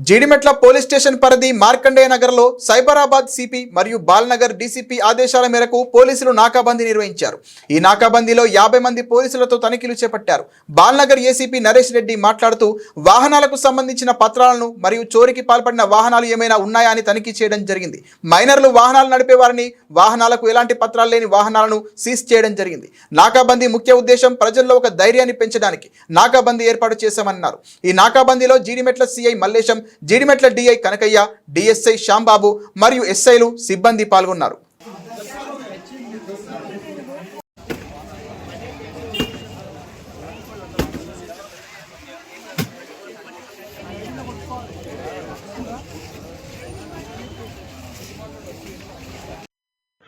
Jeedimetla police station పరిధి మార్కండేయ నగర్లో Cyberabad CP మరియు బాల్నగర్ డీసీపీ ఆదేశాల మేరకు పోలీసులు నాకాబందీ నిర్వహించారు. ఈ నాకాబందీలో 50 మంది పోలీసులతో తనిఖీలు చేపట్టారు. బాల్నగర్ ఏసీపీ నరేష్ రెడ్డి మాట్లాడుతూ వాహనాలకు సంబంధించిన పత్రాలను మరియు చోరీకి పాల్పడిన వాహనాలు ఏమైనా ఉన్నాయా అని తనిఖీ చేయడం జరిగింది. మైనర్లు వాహనాలు నడిపేవారిని, వాహనాలకు ఎలాంటి పత్రాలు లేని వాహనాలను సీజ్ చేయడం జరిగింది. నాకాబందీ ముఖ్య ఉద్దేశం ప్రజల్లో ఒక ధైర్యాన్ని పెంచడానికి నాకాబందీ ఏర్పాటు చేశామన్నారు. ఈ నాకాబందీలో Jeedimetla CI Mallesham, Jeedimetla DI Kanakaiah, DSI Shyambabu మరియు ఎస్ఐలు సిబ్బంది పాల్గొన్నారు.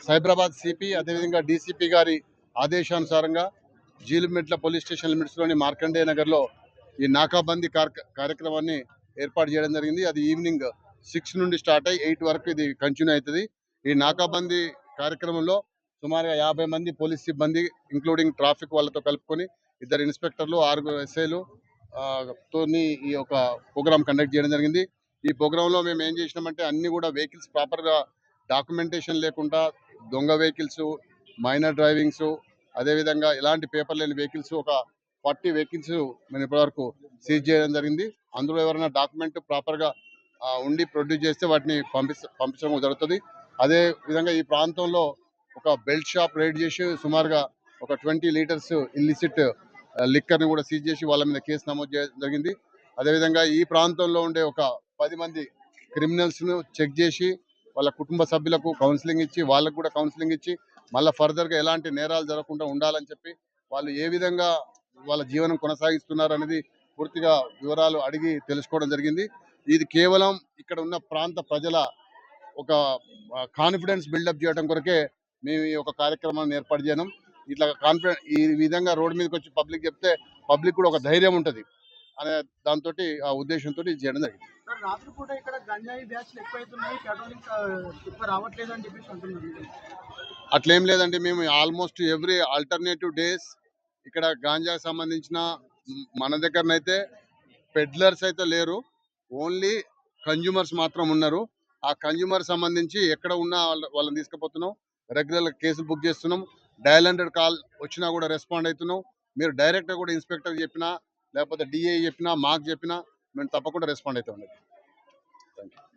సైబరాబాద్ సిపి అదేవిధంగా డీసీపీ గారి ఆదేశానుసారంగా జీడిమెట్ల పోలీస్ స్టేషన్ లిమిట్స్లోని మార్కండేయ నగర్లో ఈ నాకాబందీ కార్యక్రమాన్ని ఏర్పాటు చేయడం జరిగింది. అది ఈవినింగ్ 6 నుండి స్టార్ట్ అయ్యి 8 వరకు ఇది కంటిన్యూ అవుతుంది. ఈ నాకాబందీ కార్యక్రమంలో సుమారుగా 50 మంది పోలీస్ సిబ్బంది ఇంక్లూడింగ్ ట్రాఫిక్ వాళ్ళతో కలుపుకొని 2 ఇన్స్పెక్టర్లు, 6 ఎస్ఐలు తోని ఈ యొక్క ప్రోగ్రామ్ కండక్ట్ చేయడం జరిగింది. ఈ ప్రోగ్రాంలో మేము ఏం చేసినామంటే అన్ని కూడా వెహికల్స్ ప్రాపర్గా డాక్యుమెంటేషన్ లేకుండా దొంగ వెహికల్స్, మైనర్ డ్రైవింగ్స్, అదేవిధంగా ఎలాంటి పేపర్ లేని వెహికల్స్ ఒక 40 వెహికల్స్ మేము ఇప్పటివరకు సీజ్ చేయడం జరిగింది. అందులో ఎవరైనా డాక్యుమెంట్ ప్రాపర్గా ఉండి ప్రొడ్యూస్ చేస్తే వాటిని పంపించడం జరుగుతుంది. అదే విధంగా ఈ ప్రాంతంలో ఒక బెల్ట్ షాప్ రైడ్ చేసి సుమారుగా ఒక 20 లీటర్స్ ఇల్లిసిట్ లిక్కర్ని కూడా సీజ్ చేసి వాళ్ళ మీద కేసు నమోదు చేయడం జరిగింది. అదేవిధంగా ఈ ప్రాంతంలో ఉండే ఒక 10 మంది క్రిమినల్స్ను చెక్ చేసి వాళ్ళ కుటుంబ సభ్యులకు కౌన్సిలింగ్ ఇచ్చి వాళ్ళకు కూడా కౌన్సిలింగ్ ఇచ్చి మళ్ళీ ఫర్దర్గా ఎలాంటి నేరాలు జరగకుండా ఉండాలని చెప్పి వాళ్ళు ఏ విధంగా వాళ్ళ జీవనం కొనసాగిస్తున్నారు అనేది పూర్తిగా వివరాలు అడిగి తెలుసుకోవడం జరిగింది. ఇది కేవలం ఇక్కడ ఉన్న ప్రాంత ప్రజల ఒక కాన్ఫిడెన్స్ బిల్డప్ చేయడం కొరకే మేము ఈ యొక్క కార్యక్రమాన్ని ఏర్పాటు చేయడం. ఇట్లా ఈ విధంగా రోడ్డు మీదకి వచ్చి పబ్లిక్ చెప్తే పబ్లిక్ కూడా ఒక ధైర్యం ఉంటుంది అనే దాంతో ఆ ఉద్దేశంతో ఇది చేయడం జరిగింది. అట్లేం లేదండి, మేము ఆల్మోస్ట్ ఎవ్రీ ఆల్టర్నేటివ్ డేస్ ఇక్కడ గాంజాకి సంబంధించిన మన దగ్గరనైతే పెడ్లర్స్ అయితే లేరు, ఓన్లీ కన్జ్యూమర్స్ మాత్రం ఉన్నారు. ఆ కన్జ్యూమర్ సంబంధించి ఎక్కడ ఉన్నా వాళ్ళని తీసుకుపోతున్నాం, రెగ్యులర్ కేసులు బుక్ చేస్తున్నాం, డయల్ 100 కాల్ వచ్చినా కూడా రెస్పాండ్ అవుతున్నాం. మీరు డైరెక్ట్గా కూడా ఇన్స్పెక్టర్ చెప్పినా లేకపోతే డిఐ చెప్పినా మాకు చెప్పినా మేము తప్పకుండా రెస్పాండ్ అవుతాం. Thank you.